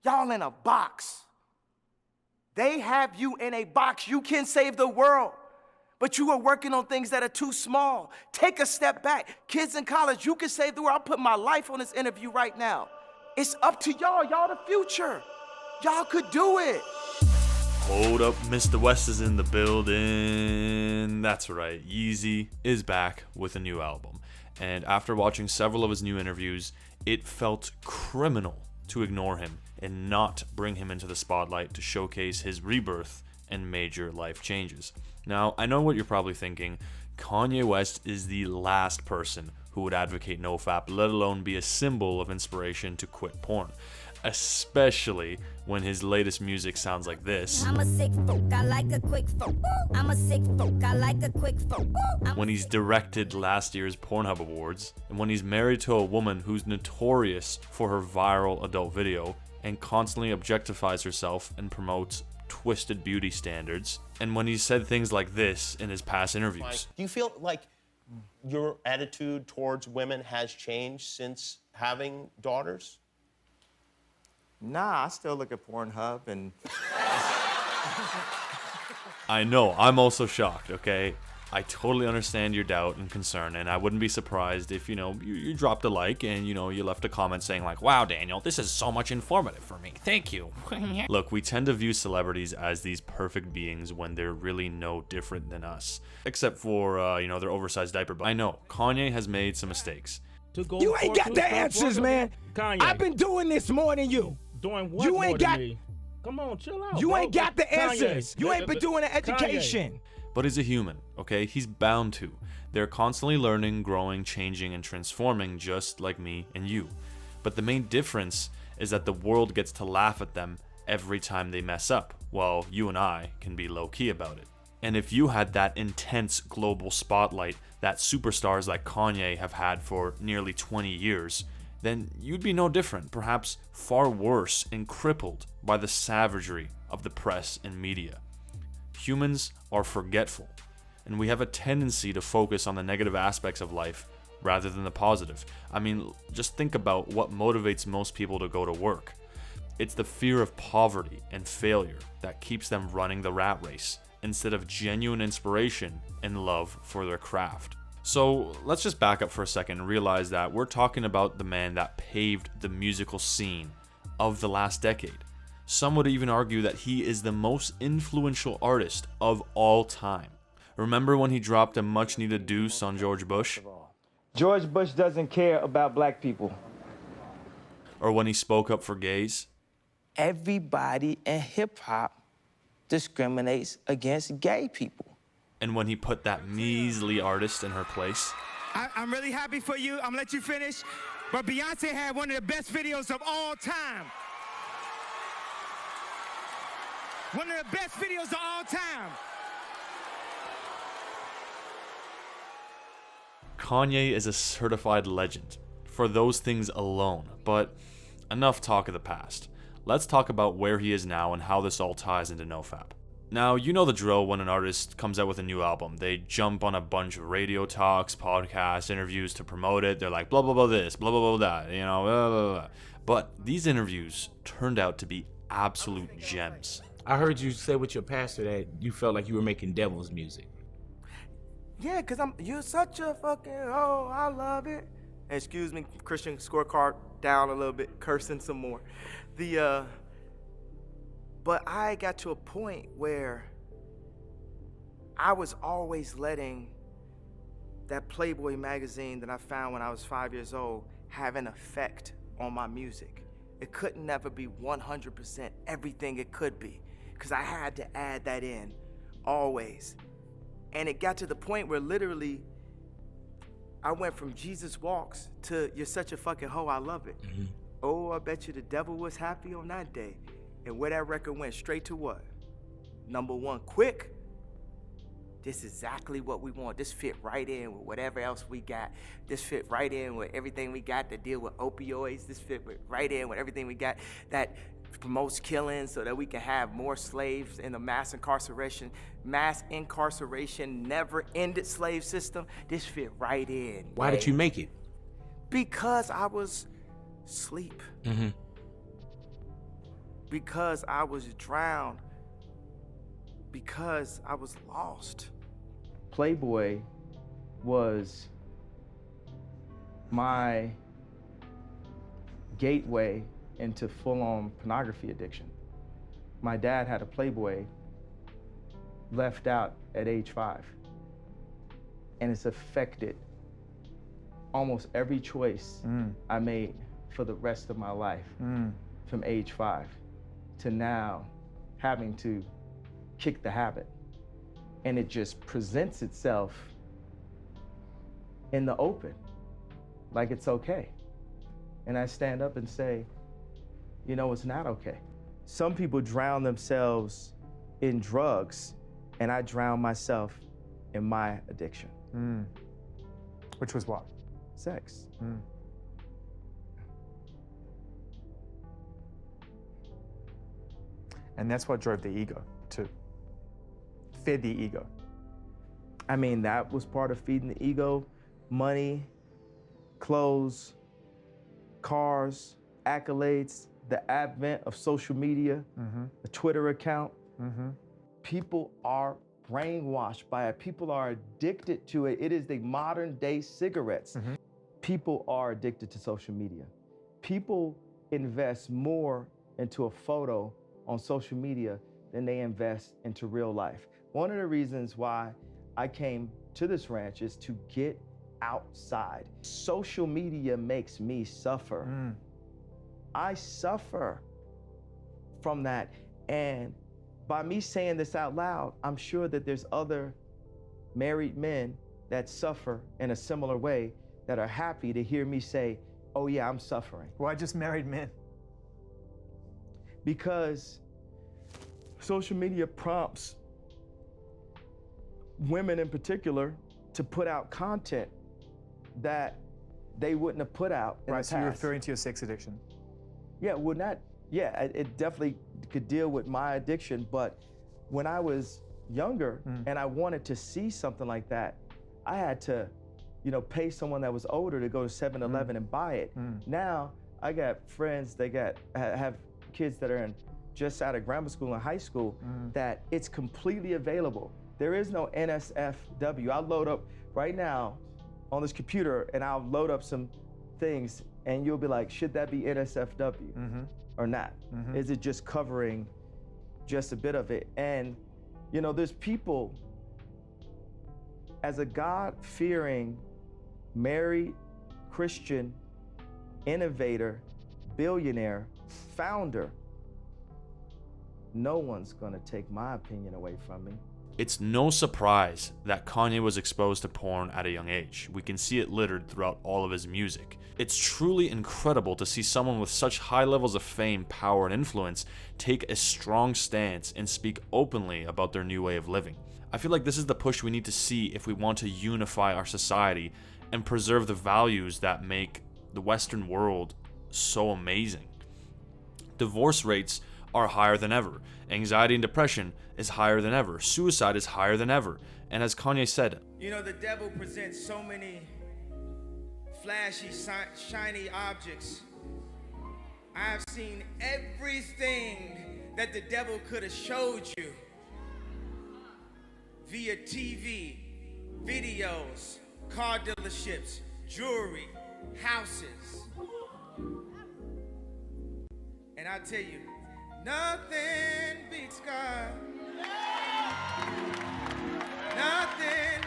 Y'all in a box. They have you in a box. You can save the world, but you are working on things that are too small. Take a step back. Kids in college, you can save the world. I'm putting my life on this interview right now. It's up to y'all. Y'all the future. Y'all could do it. Hold up, Mr. West is in the building. That's right, Yeezy is back with a new album. And after watching several of his new interviews, it felt criminal to ignore him and not bring him into the spotlight to showcase his rebirth and major life changes. Now, I know what you're probably thinking. Kanye West is the last person who would advocate NoFap, let alone be a symbol of inspiration to quit porn. Especially when his latest music sounds like this. I'm a sick folk, I like a quick folk. I'm a sick folk, I like a quick folk. When he's directed last year's Pornhub Awards, and when he's married to a woman who's notorious for her viral adult video and constantly objectifies herself and promotes twisted beauty standards, and when he said things like this in his past interviews. Do you feel like your attitude towards women has changed since having daughters? Nah, I still look at Pornhub and... I know, I'm also shocked, okay? I totally understand your doubt and concern, and I wouldn't be surprised if, you dropped a like and, you left a comment saying like, wow, Daniel, this is so much informative for me. Thank you. Look, we tend to view celebrities as these perfect beings when they're really no different than us. Except for, their oversized diaper. But I know, Kanye has made some mistakes. You ain't got the answers, man. Kanye. I've been doing this more than you. Doing what You more ain't than got. me? Come on, chill out. You bro. ain't got the Kanye. answers. You ain't been doing the education. But he's a human, okay? He's bound to. They're constantly learning, growing, changing, and transforming just like me and you. But the main difference is that the world gets to laugh at them every time they mess up, while you and I can be low-key about it. And if you had that intense global spotlight that superstars like Kanye have had for nearly 20 years, then you'd be no different, perhaps far worse and crippled by the savagery of the press and media. Humans are forgetful, and we have a tendency to focus on the negative aspects of life rather than the positive. I mean, just think about what motivates most people to go to work. It's the fear of poverty and failure that keeps them running the rat race, instead of genuine inspiration and love for their craft. So let's just back up for a second and realize that we're talking about the man that paved the musical scene of the last decade. Some would even argue that he is the most influential artist of all time. Remember when he dropped a much needed deuce on George Bush? George Bush doesn't care about black people. Or when he spoke up for gays? Everybody in hip-hop discriminates against gay people. And when he put that measly artist in her place? I'm really happy for you. I'm gonna let you finish. But Beyonce had one of the best videos of all time. One of the best videos of all time. Kanye is a certified legend for those things alone, but enough talk of the past. Let's talk about where he is now and how this all ties into NoFap. Now, you know the drill when an artist comes out with a new album. They jump on a bunch of radio talks, podcasts, interviews to promote it. They're like, blah, blah, blah this, blah, blah, blah that, blah, blah, blah. But these interviews turned out to be absolute gems. I heard you say with your pastor that you felt like you were making devil's music. Yeah, because you're such a fucking I love it. Excuse me, Christian scorecard down a little bit, cursing some more. But I got to a point where I was always letting that Playboy magazine that I found when I was 5 years old have an effect on my music. It couldn't never be 100% everything it could be, because I had to add that in, always. And it got to the point where literally I went from Jesus Walks to You're Such a Fucking Hoe, I Love It. Mm-hmm. Oh, I bet you the devil was happy on that day. And where that record went straight to what? Number one, quick. This is exactly what we want. This fit right in with whatever else we got. This fit right in with everything we got to deal with opioids. This fit right in with everything we got that promotes killing so that we can have more slaves in the mass incarceration, never-ended slave system. This fit right in. Why did you make it? Because I was asleep. Mm-hmm. because I was drowned, because I was lost. Playboy was my gateway into full-on pornography addiction. My dad had a Playboy left out at age 5. And it's affected almost every choice I made for the rest of my life, from age 5 to now having to kick the habit. And it just presents itself in the open, like it's okay. And I stand up and say, you know, it's not okay. Some people drown themselves in drugs, and I drown myself in my addiction. Which was what? Sex. And that's what drove the ego too. Fed the ego. I mean, that was part of feeding the ego. Money, clothes, cars, accolades, the advent of social media, the Twitter account. People are brainwashed by it. People are addicted to it. It is the modern day cigarettes. People are addicted to social media. People invest more into a photo on social media than they invest into real life. One of the reasons why I came to this ranch is to get outside. Social media makes me suffer. I suffer from that. And by me saying this out loud, I'm sure that there's other married men that suffer in a similar way that are happy to hear me say, oh yeah, I'm suffering. Why just married men? Because social media prompts women in particular to put out content that they wouldn't have put out in the Right, so you're past. referring to your sex addiction. Yeah, well, not, yeah, it definitely could deal with my addiction, but when I was younger and I wanted to see something like that, I had to, you know, pay someone that was older to go to 7-Eleven and buy it. Now, I got friends that have kids that are just out of grammar school and high school that it's completely available. There is no NSFW. I'll load up right now on this computer and I'll load up some things and you'll be like, should that be NSFW or not? Is it just covering just a bit of it? And, you know, there's people, as a God-fearing, married, Christian, innovator, billionaire, founder, no one's gonna take my opinion away from me. It's no surprise that Kanye was exposed to porn at a young age. We can see it littered throughout all of his music. It's truly incredible to see someone with such high levels of fame, power, and influence take a strong stance and speak openly about their new way of living. I feel like this is the push we need to see if we want to unify our society and preserve the values that make the Western world so amazing. Divorce rates are higher than ever. Anxiety and depression is higher than ever. Suicide is higher than ever. And as Kanye said, You know, the devil presents so many flashy, shiny objects. I've seen everything that the devil could have showed you via TV, videos, car dealerships, jewelry, houses. And I tell you, nothing beats God. Nothing,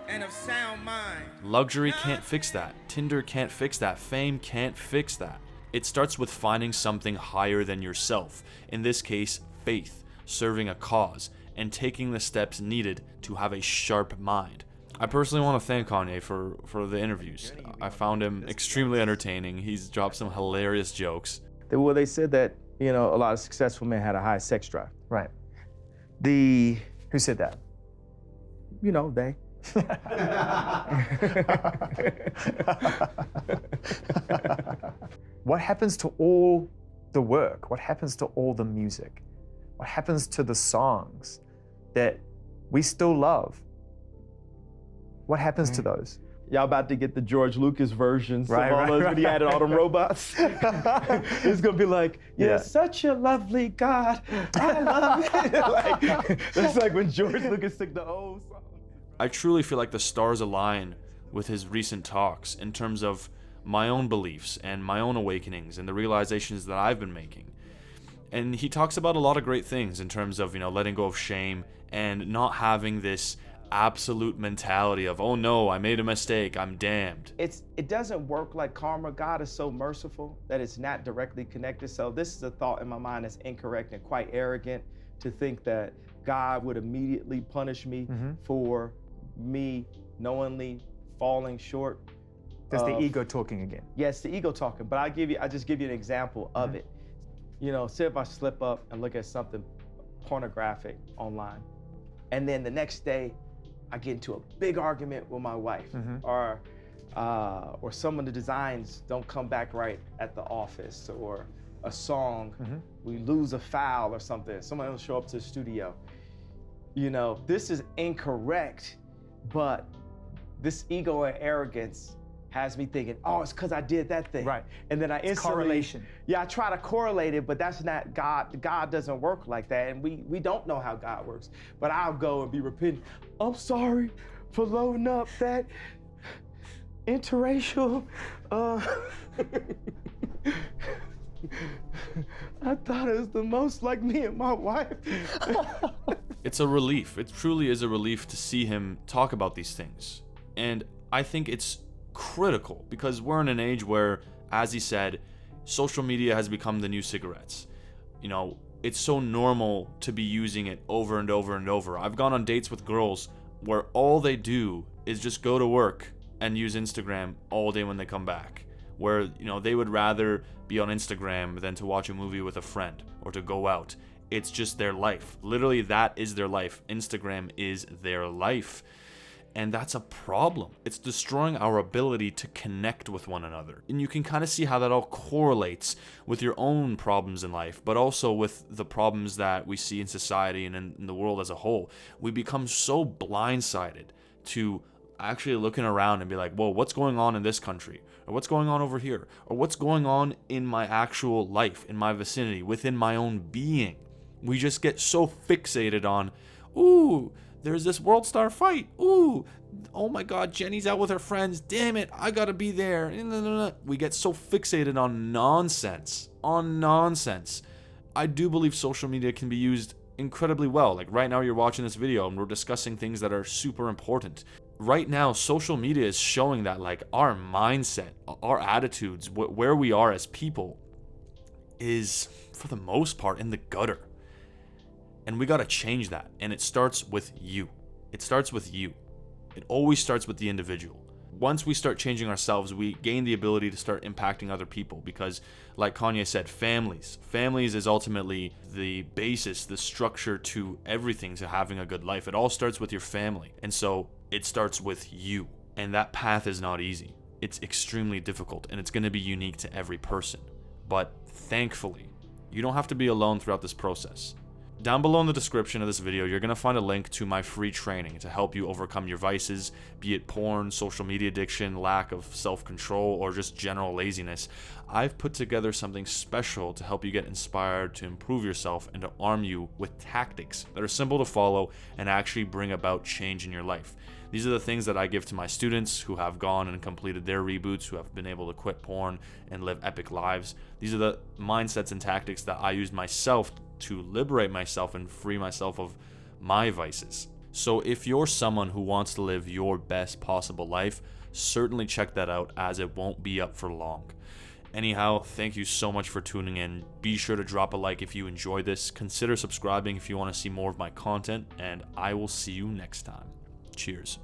and of sound mind. luxury can't fix that. Tinder can't fix that. Fame can't fix that. It starts with finding something higher than yourself. In this case, faith, serving a cause, and taking the steps needed to have a sharp mind. I personally want to thank Kanye for the interviews. I found him extremely entertaining. He's dropped some hilarious jokes. Well, they said that, you know, a lot of successful men had a high sex drive. Right. Who said that? You know, they. What happens to all the work? What happens to all the music? What happens to the songs that we still love? What happens to those? Y'all about to get the George Lucas versions Right, of all right, those right. when he added all them robots. It's gonna be like, you're Yeah. such a lovely God. I love it. Like, that's like when George Lucas took the old song. I truly feel like the stars align with his recent talks in terms of my own beliefs and my own awakenings and the realizations that I've been making. And he talks about a lot of great things in terms of, letting go of shame and not having this absolute mentality of, oh no, I made a mistake, I'm damned. It doesn't work like karma. God is so merciful that it's not directly connected. So this is a thought in my mind that's incorrect and quite arrogant, to think that God would immediately punish me for me knowingly falling short. That's the ego talking again. Yes, the ego talking, but I just give you an example of it. Say if I slip up and look at something pornographic online, and then the next day I get into a big argument with my wife, or some of the designs don't come back right at the office, or a song, we lose a file or something, someone will show up to the studio. This is incorrect, but this ego and arrogance has me thinking, oh, it's because I did that thing. Right. And then I instantly, correlation. Yeah, I try to correlate it, but that's not God. God doesn't work like that, and we don't know how God works. But I'll go and be repentant. I'm sorry for loading up that interracial. I thought it was the most like me and my wife. It's a relief. It truly is a relief to see him talk about these things. And I think it's critical because we're in an age where, as he said, social media has become the new cigarettes. It's so normal to be using it over and over and over. I've gone on dates with girls where all they do is just go to work and use Instagram all day when they come back. Where, they would rather be on Instagram than to watch a movie with a friend or to go out. It's just their life. Literally, that is their life. Instagram is their life. And that's a problem. It's destroying our ability to connect with one another. And you can kind of see how that all correlates with your own problems in life, but also with the problems that we see in society and in the world as a whole. We become so blindsided to actually looking around and be like, whoa, what's going on in this country? Or what's going on over here? Or what's going on in my actual life, in my vicinity, within my own being? We just get so fixated on, ooh, there's this world star fight. Ooh, oh my God, Jenny's out with her friends. Damn it, I gotta be there. We get so fixated on nonsense. I do believe social media can be used incredibly well. Like right now you're watching this video and we're discussing things that are super important. Right now, social media is showing that like our mindset, our attitudes, where we are as people is for the most part in the gutter. And we got to change that. And it starts with you. It always starts with the individual. Once we start changing ourselves, we gain the ability to start impacting other people. Because like Kanye said, families is ultimately the basis, the structure to everything, to having a good life. It all starts with your family. And so it starts with you. And that path is not easy. It's extremely difficult. And it's going to be unique to every person. But thankfully, you don't have to be alone throughout this process. Down below in the description of this video, you're going to find a link to my free training to help you overcome your vices, be it porn, social media addiction, lack of self-control, or just general laziness. I've put together something special to help you get inspired to improve yourself and to arm you with tactics that are simple to follow and actually bring about change in your life. These are the things that I give to my students who have gone and completed their reboots, who have been able to quit porn and live epic lives. These are the mindsets and tactics that I use myself to liberate myself and free myself of my vices. So if you're someone who wants to live your best possible life, certainly check that out, as it won't be up for long. Anyhow, thank you so much for tuning in. Be sure to drop a like if you enjoyed this. Consider subscribing if you want to see more of my content, and I will see you next time. Cheers.